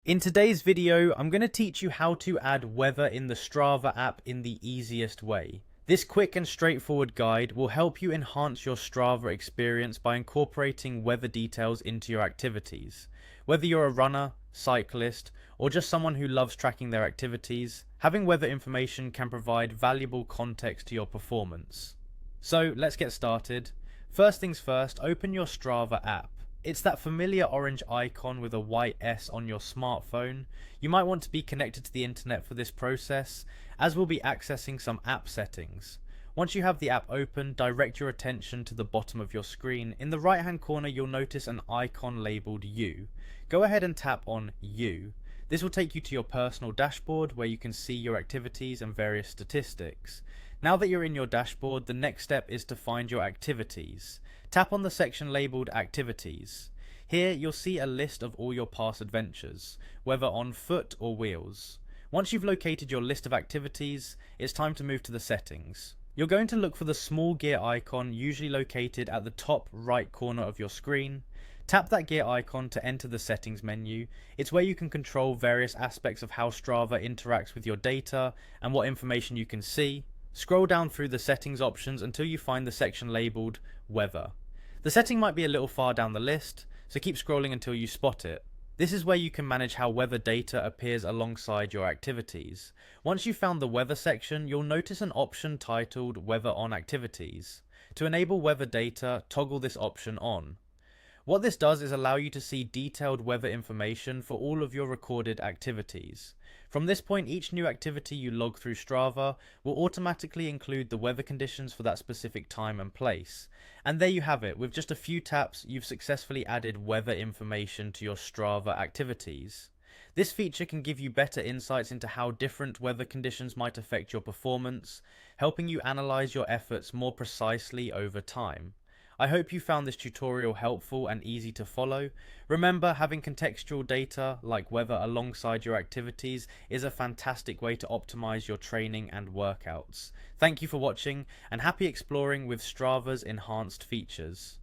In today's video, I'm going to teach you how to add weather in the Strava app in the easiest way. This quick and straightforward guide will help you enhance your Strava experience by incorporating weather details into your activities. Whether you're a runner, cyclist, or just someone who loves tracking their activities, having weather information can provide valuable context to your performance. So let's get started. First things first, open your Strava app. It's that familiar orange icon with a white S on your smartphone. You might want to be connected to the internet for this process, as we'll be accessing some app settings. Once you have the app open, direct your attention to the bottom of your screen. In the right hand corner you'll notice an icon labelled U. Go ahead and tap on U. This will take you to your personal dashboard where you can see your activities and various statistics. Now that you're in your dashboard, the next step is to find your activities. Tap on the section labelled Activities. Here you'll see a list of all your past adventures, whether on foot or wheels. Once you've located your list of activities, it's time to move to the settings. You're going to look for the small gear icon usually located at the top right corner of your screen. Tap that gear icon to enter the settings menu. It's where you can control various aspects of how Strava interacts with your data and what information you can see. Scroll down through the settings options until you find the section labelled Weather. The setting might be a little far down the list, so keep scrolling until you spot it. This is where you can manage how weather data appears alongside your activities. Once you've found the weather section, you'll notice an option titled Weather on Activities. To enable weather data, toggle this option on. What this does is allow you to see detailed weather information for all of your recorded activities. From this point, each new activity you log through Strava will automatically include the weather conditions for that specific time and place. And there you have it. With just a few taps, you've successfully added weather information to your Strava activities. This feature can give you better insights into how different weather conditions might affect your performance, helping you analyze your efforts more precisely over time. I hope you found this tutorial helpful and easy to follow. Remember, having contextual data like weather alongside your activities is a fantastic way to optimize your training and workouts. Thank you for watching and happy exploring with Strava's enhanced features.